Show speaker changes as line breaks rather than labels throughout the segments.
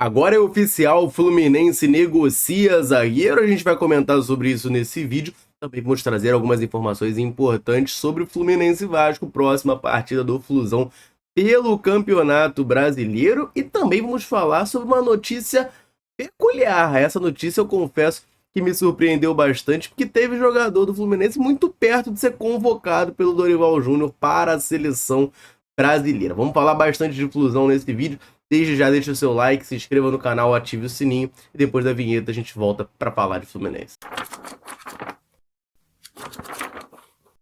Agora é oficial, o Fluminense negocia zagueiro, a gente vai comentar sobre isso nesse vídeo. Também vamos trazer algumas informações importantes sobre o Fluminense e Vasco, próxima partida do Flusão pelo Campeonato Brasileiro. E também vamos falar sobre uma notícia peculiar. Essa notícia eu confesso que me surpreendeu bastante, porque teve jogador do Fluminense muito perto de ser convocado pelo Dorival Júnior para a seleção brasileira. Vamos falar bastante de Flusão nesse vídeo. Desde já deixa o seu like, se inscreva no canal, ative o sininho e depois da vinheta a gente volta para falar de Fluminense.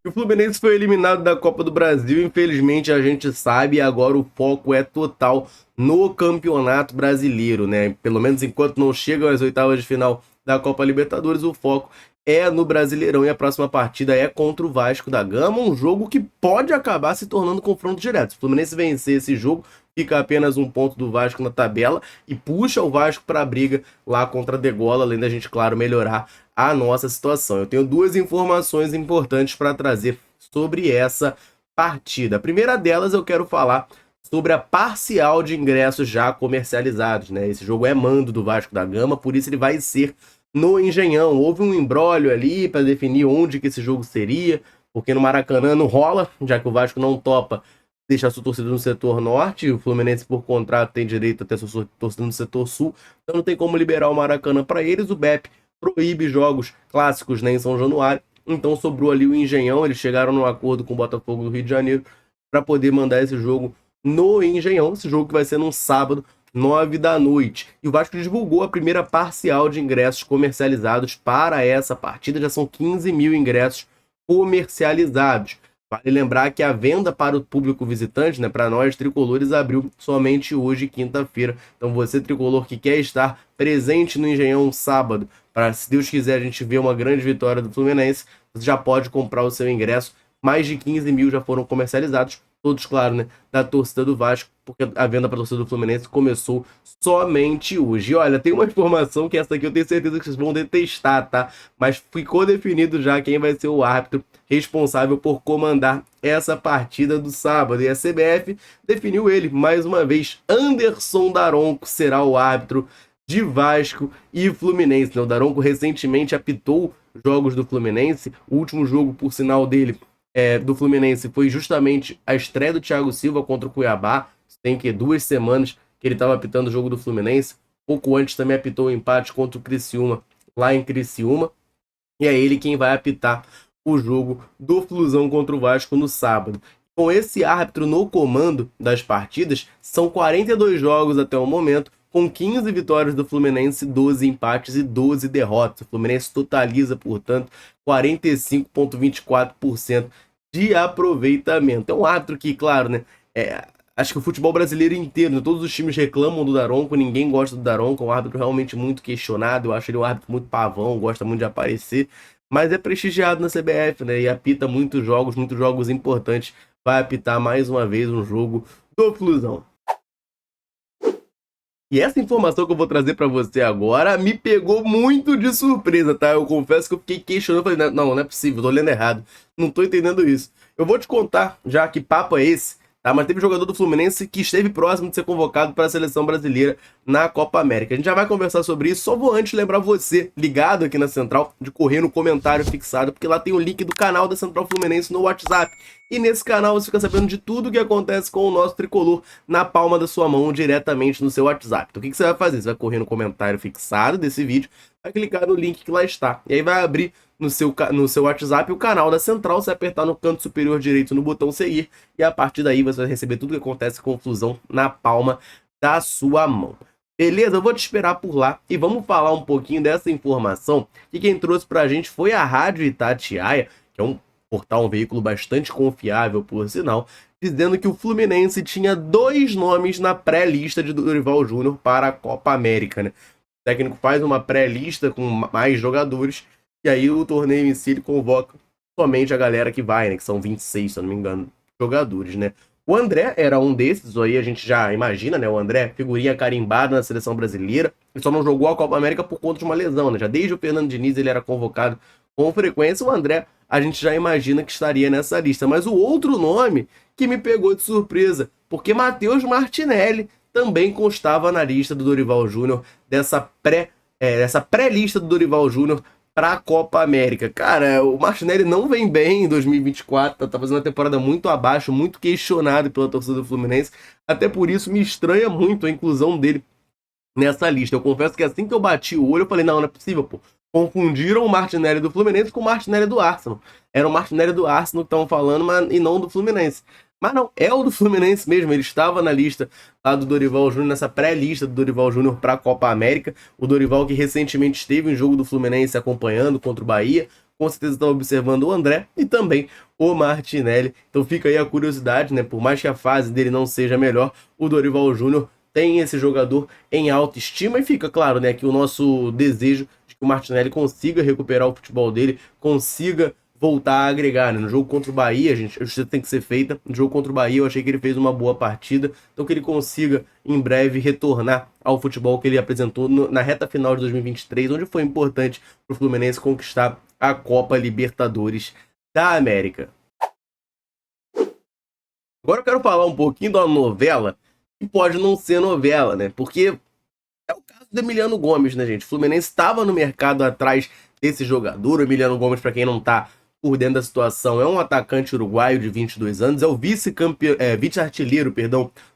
O Fluminense foi eliminado da Copa do Brasil, infelizmente a gente sabe, e agora o foco é total no Campeonato Brasileiro, né? Pelo menos enquanto não chegam às oitavas de final da Copa Libertadores, o foco é no Brasileirão e a próxima partida é contra o Vasco da Gama, um jogo que pode acabar se tornando confronto direto. Se o Fluminense vencer esse jogo, fica apenas um ponto do Vasco na tabela e puxa o Vasco para a briga lá contra a Degola, além da gente, claro, melhorar a nossa situação. Eu tenho duas informações importantes para trazer sobre essa partida. A primeira delas eu quero falar sobre a parcial de ingressos já comercializados, né? Esse jogo é mando do Vasco da Gama, por isso ele vai ser no Engenhão. Houve um imbróglio ali para definir onde que esse jogo seria, porque no Maracanã não rola, já que o Vasco não topa deixar sua torcida no setor norte, e o Fluminense por contrato tem direito a ter sua torcida no setor sul, então não tem como liberar o Maracanã para eles. O BEP proíbe jogos clássicos, né, em São Januário, então sobrou ali o Engenhão. Eles chegaram num acordo com o Botafogo do Rio de Janeiro para poder mandar esse jogo no Engenhão, esse jogo que vai ser num sábado, 9 da noite. E o Vasco divulgou a primeira parcial de ingressos comercializados para essa partida, já são 15 mil ingressos comercializados. Vale lembrar que a venda para o público visitante, né, para nós tricolores, abriu somente hoje, quinta-feira. Então você, tricolor, que quer estar presente no Engenhão sábado, para, se Deus quiser, a gente ver uma grande vitória do Fluminense, você já pode comprar o seu ingresso. Mais de 15 mil já foram comercializados, todos, claro, né, da torcida do Vasco, porque a venda para a torcida do Fluminense começou somente hoje. E olha, tem uma informação que essa aqui eu tenho certeza que vocês vão detestar, tá? Mas ficou definido já quem vai ser o árbitro responsável por comandar essa partida do sábado. E a CBF definiu ele, mais uma vez. Anderson Daronco será o árbitro de Vasco e Fluminense. O Daronco recentemente apitou jogos do Fluminense. O último jogo, por sinal dele, do Fluminense, foi justamente a estreia do Thiago Silva contra o Cuiabá. Tem 2 semanas que ele estava apitando o jogo do Fluminense. Pouco antes também apitou o empate contra o Criciúma, lá em Criciúma. E é ele quem vai apitar o jogo do Flusão contra o Vasco no sábado. Com esse árbitro no comando das partidas, são 42 jogos até o momento, com 15 vitórias do Fluminense, 12 empates e 12 derrotas. O Fluminense totaliza, portanto, 45,24% de aproveitamento. É um árbitro que, claro, né, acho que o futebol brasileiro inteiro, né, todos os times reclamam do Daronco, ninguém gosta do Daronco, é um árbitro realmente muito questionado. Eu acho ele um árbitro muito pavão, gosta muito de aparecer, mas é prestigiado na CBF, né, e apita muitos jogos importantes. Vai apitar mais uma vez um jogo do Flusão. E essa informação que eu vou trazer para você agora me pegou muito de surpresa, tá? Eu confesso que eu fiquei questionando, falei, não é possível, tô lendo errado, não tô entendendo isso. Eu vou te contar já que papo é esse, tá? Mas teve jogador do Fluminense que esteve próximo de ser convocado para a seleção brasileira na Copa América. A gente já vai conversar sobre isso, só vou antes lembrar você, ligado aqui na Central, de correr no comentário fixado, porque lá tem o link do canal da Central Fluminense no WhatsApp. E nesse canal você fica sabendo de tudo o que acontece com o nosso tricolor na palma da sua mão, diretamente no seu WhatsApp. Então o que você vai fazer? Você vai correr no comentário fixado desse vídeo, vai clicar no link que lá está. E aí vai abrir no seu WhatsApp o canal da Central. Você apertar no canto superior direito no botão seguir, e a partir daí você vai receber tudo o que acontece com o Flusão na palma da sua mão. Beleza? Eu vou te esperar por lá e vamos falar um pouquinho dessa informação, que quem trouxe pra gente foi a Rádio Itatiaia, que é um portal, um veículo bastante confiável, por sinal, dizendo que o Fluminense tinha 2 nomes na pré-lista de Dorival Júnior para a Copa América, né? O técnico faz uma pré-lista com mais jogadores, e aí o torneio em si ele convoca somente a galera que vai, né? Que são 26, se eu não me engano, jogadores, né? O André era um desses, aí a gente já imagina, né? O André, figurinha carimbada na seleção brasileira, ele só não jogou a Copa América por conta de uma lesão, né? Já desde o Fernando Diniz ele era convocado com frequência. O André, a gente já imagina que estaria nessa lista. Mas o outro nome que me pegou de surpresa, porque Matheus Martinelli também constava na lista do Dorival Júnior, dessa pré-lista do Dorival Júnior para a Copa América. Cara, o Martinelli não vem bem em 2024, tá fazendo uma temporada muito abaixo, muito questionado pela torcida do Fluminense, até por isso me estranha muito a inclusão dele nessa lista. Eu confesso que assim que eu bati o olho, eu falei, não é possível, pô. Confundiram o Martinelli do Fluminense com o Martinelli do Arsenal. Era o Martinelli do Arsenal que estavam falando, e não do Fluminense. Mas não, é o do Fluminense mesmo. Ele estava na lista lá do Dorival Júnior, nessa pré-lista do Dorival Júnior para a Copa América. O Dorival que recentemente esteve em jogo do Fluminense acompanhando contra o Bahia. Com certeza estão observando o André e também o Martinelli. Então fica aí a curiosidade, né? Por mais que a fase dele não seja melhor, o Dorival Júnior tem esse jogador em autoestima e fica claro, né, que o nosso desejo de que o Martinelli consiga recuperar o futebol dele, consiga voltar a agregar, né? No jogo contra o Bahia, a justiça tem que ser feita. No jogo contra o Bahia, eu achei que ele fez uma boa partida, então que ele consiga em breve retornar ao futebol que ele apresentou na reta final de 2023, onde foi importante para o Fluminense conquistar a Copa Libertadores da América. Agora eu quero falar um pouquinho da novela, que pode não ser novela, né? Porque é o caso do Emiliano Gomes, né, gente? O Fluminense estava no mercado atrás desse jogador. O Emiliano Gomes, para quem não tá por dentro da situação, é um atacante uruguaio de 22 anos, é o vice-artilheiro,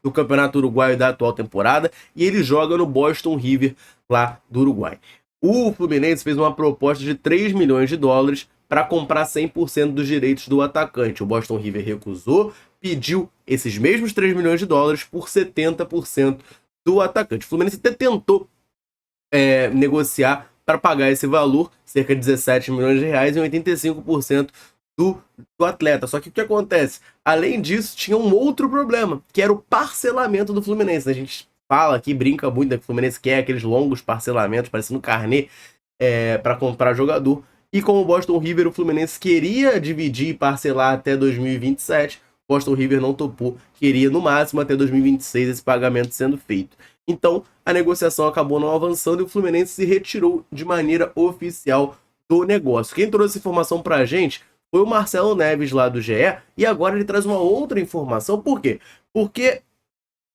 do Campeonato Uruguaio da atual temporada, e ele joga no Boston River, lá do Uruguai. O Fluminense fez uma proposta de 3 milhões de dólares para comprar 100% dos direitos do atacante. O Boston River recusou, pediu esses mesmos 3 milhões de dólares por 70% do atacante. O Fluminense até tentou negociar para pagar esse valor, cerca de 17 milhões de reais, em 85% do atleta. Só que o que acontece? Além disso, tinha um outro problema, que era o parcelamento do Fluminense. A gente fala aqui, brinca muito, né, que o Fluminense quer aqueles longos parcelamentos, parecendo carnê, para comprar jogador. E como o Boston River, o Fluminense queria dividir e parcelar até 2027, Boston River não topou, queria no máximo até 2026 esse pagamento sendo feito. Então, a negociação acabou não avançando e o Fluminense se retirou de maneira oficial do negócio. Quem trouxe informação pra gente foi o Marcelo Neves lá do GE, e agora ele traz uma outra informação. Por quê? Porque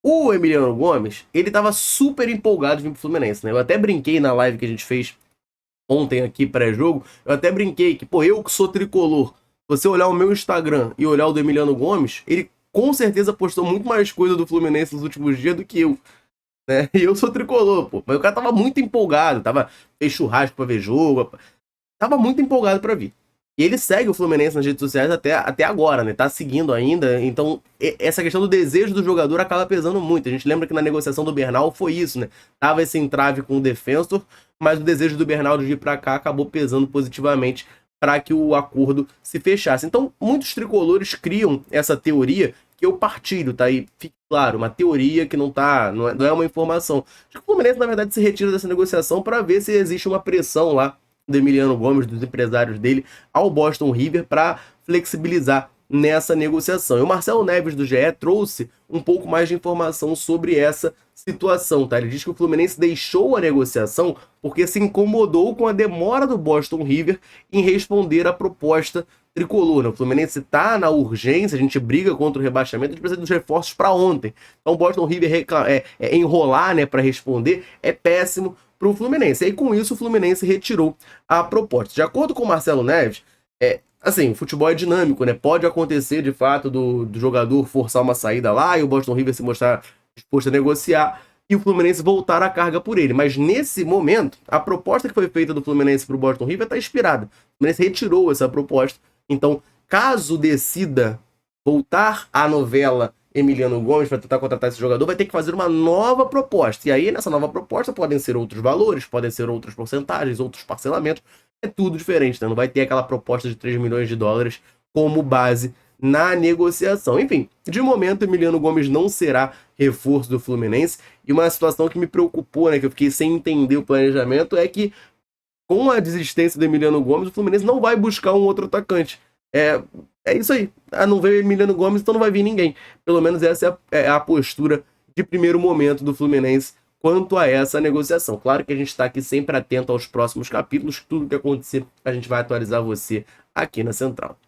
o Emiliano Gomes, ele tava super empolgado de vir pro Fluminense, né? Eu até brinquei na live que a gente fez ontem aqui pré-jogo, eu até brinquei que, pô, eu que sou tricolor, você olhar o meu Instagram e olhar o do Emiliano Gomes, ele com certeza postou muito mais coisa do Fluminense nos últimos dias do que eu, né? E eu sou tricolor, pô. Mas o cara tava muito empolgado, fez churrasco pra ver jogo, tava muito empolgado pra vir. E ele segue o Fluminense nas redes sociais até agora, né? Tá seguindo ainda. Então, essa questão do desejo do jogador acaba pesando muito. A gente lembra que na negociação do Bernal foi isso, né? Tava esse entrave com o Defensor, mas o desejo do Bernal de vir pra cá acabou pesando positivamente para que o acordo se fechasse. Então, muitos tricolores criam essa teoria que eu partilho, tá? E fique claro, uma teoria que não é uma informação. Acho que o Fluminense, na verdade, se retira dessa negociação para ver se existe uma pressão lá do Emiliano Gomes, dos empresários dele, ao Boston River para flexibilizar nessa negociação. E o Marcelo Neves do GE trouxe um pouco mais de informação sobre essa situação, tá? Ele diz que o Fluminense deixou a negociação porque se incomodou com a demora do Boston River em responder à proposta tricolor, né? O Fluminense tá na urgência, a gente briga contra o rebaixamento, a gente precisa dos reforços para ontem. Então o Boston River enrolar, né, para responder é péssimo para o Fluminense. E aí, com isso, o Fluminense retirou a proposta. De acordo com o Marcelo Neves, assim, o futebol é dinâmico, né? Pode acontecer, de fato, do jogador forçar uma saída lá e o Boston River se mostrar disposto a negociar e o Fluminense voltar a carga por ele. Mas, nesse momento, a proposta que foi feita do Fluminense para o Boston River está expirada. O Fluminense retirou essa proposta. Então, caso decida voltar à novela Emiliano Gomes para tentar contratar esse jogador, vai ter que fazer uma nova proposta. E aí, nessa nova proposta, podem ser outros valores, podem ser outras porcentagens, outros parcelamentos. É tudo diferente, né? Não vai ter aquela proposta de 3 milhões de dólares como base na negociação. Enfim, de momento, Emiliano Gomes não será reforço do Fluminense. E uma situação que me preocupou, né, que eu fiquei sem entender o planejamento, é que com a desistência do Emiliano Gomes, o Fluminense não vai buscar um outro atacante. É isso aí. Não veio Emiliano Gomes, então não vai vir ninguém. Pelo menos essa é a postura de primeiro momento do Fluminense quanto a essa negociação. Claro que a gente está aqui sempre atento aos próximos capítulos. Tudo que acontecer, a gente vai atualizar você aqui na Central.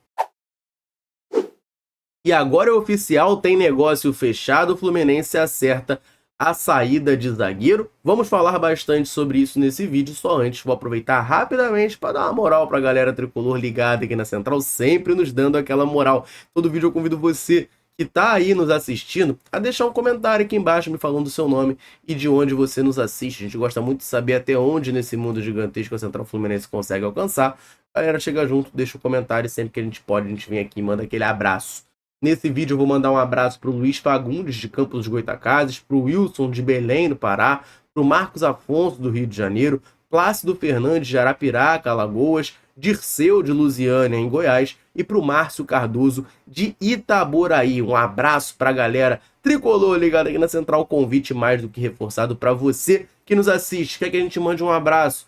E agora é oficial, tem negócio fechado, o Fluminense acerta a saída de zagueiro. Vamos falar bastante sobre isso nesse vídeo, só antes vou aproveitar rapidamente para dar uma moral para a galera tricolor ligada aqui na Central, sempre nos dando aquela moral. Todo vídeo eu convido você que tá aí nos assistindo a deixar um comentário aqui embaixo me falando o seu nome e de onde você nos assiste. A gente gosta muito de saber até onde nesse mundo gigantesco a Central Fluminense consegue alcançar. Galera, chega junto, deixa um comentário, sempre que a gente pode, a gente vem aqui e manda aquele abraço. Nesse vídeo eu vou mandar um abraço para o Luiz Fagundes, de Campos dos Goytacazes, para o Wilson, de Belém, do Pará, para o Marcos Afonso, do Rio de Janeiro, Plácido Fernandes, de Arapiraca, Alagoas, Dirceu, de Lusiânia, em Goiás, e para o Márcio Cardoso, de Itaboraí. Um abraço para a galera tricolor ligada aqui na Central, convite mais do que reforçado para você que nos assiste. Quer que a gente mande um abraço?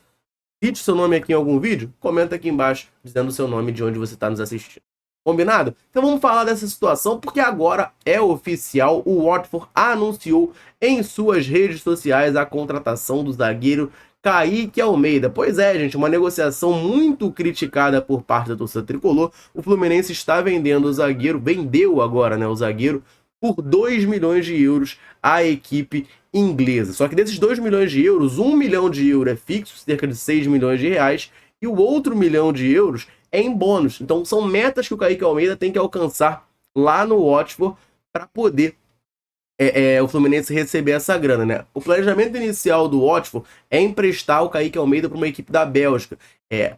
Cite seu nome aqui em algum vídeo? Comenta aqui embaixo dizendo o seu nome e de onde você está nos assistindo. Combinado? Então vamos falar dessa situação, porque agora é oficial, o Watford anunciou em suas redes sociais a contratação do zagueiro Kaique Almeida. Pois é, gente, uma negociação muito criticada por parte da torcida tricolor. O Fluminense está vendendo o zagueiro, vendeu agora, né, o zagueiro, por 2 milhões de euros à equipe inglesa. Só que desses 2 milhões de euros, 1 milhão de euros é fixo, cerca de 6 milhões de reais, e o outro 1 milhão de euros é em bônus. Então são metas que o Kaique Almeida tem que alcançar lá no Watford para poder o Fluminense receber essa grana, né? O planejamento inicial do Watford é emprestar o Kaique Almeida para uma equipe da Bélgica.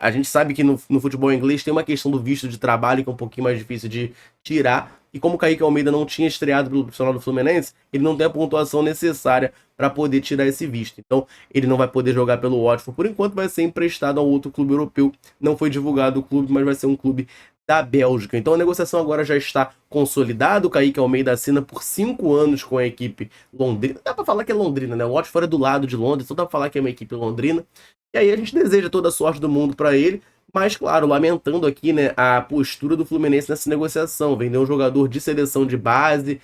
A gente sabe que no futebol inglês tem uma questão do visto de trabalho que é um pouquinho mais difícil de tirar, e como o Kaique Almeida não tinha estreado pelo profissional do Fluminense, ele não tem a pontuação necessária para poder tirar esse visto. Então ele não vai poder jogar pelo Watford, por enquanto vai ser emprestado a outro clube europeu. Não foi divulgado o clube, mas vai ser um clube da Bélgica. Então a negociação agora já está consolidada. O Kaique Almeida assina por 5 anos com a equipe londrina. Dá para falar que é londrina, né? O Watford é do lado de Londres, então dá para falar que é uma equipe londrina. E aí a gente deseja toda a sorte do mundo para ele, mas claro, lamentando aqui, né, a postura do Fluminense nessa negociação. Vender um jogador de seleção de base,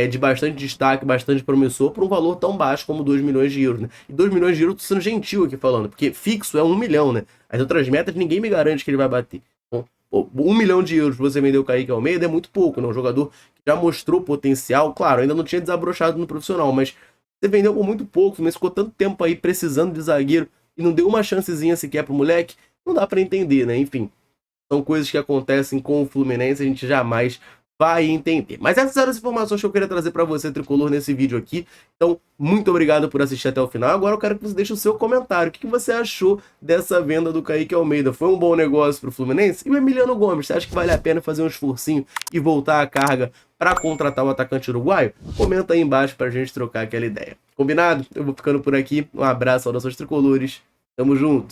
de bastante destaque, bastante promissor, por um valor tão baixo como 2 milhões de euros, né? E 2 milhões de euros, tô sendo gentil aqui falando, porque fixo é 1 milhão, né? As outras metas ninguém me garante que ele vai bater. Então, 1 milhão de euros pra você vender o Kaique Almeida é muito pouco, né? Um jogador que já mostrou potencial, claro, ainda não tinha desabrochado no profissional, mas você vendeu por muito pouco, mas ficou tanto tempo aí precisando de zagueiro e não deu uma chancezinha sequer pro moleque, não dá pra entender, né? Enfim, são coisas que acontecem com o Fluminense, a gente jamais vai entender. Mas essas eram as informações que eu queria trazer para você, tricolor, nesse vídeo aqui. Então, muito obrigado por assistir até o final. Agora eu quero que você deixe o seu comentário. O que você achou dessa venda do Kaique Almeida? Foi um bom negócio para o Fluminense? E o Emiliano Gomes, você acha que vale a pena fazer um esforcinho e voltar a carga para contratar o atacante uruguaio? Comenta aí embaixo para a gente trocar aquela ideia. Combinado? Eu vou ficando por aqui. Um abraço, saudações tricolores. Tamo junto.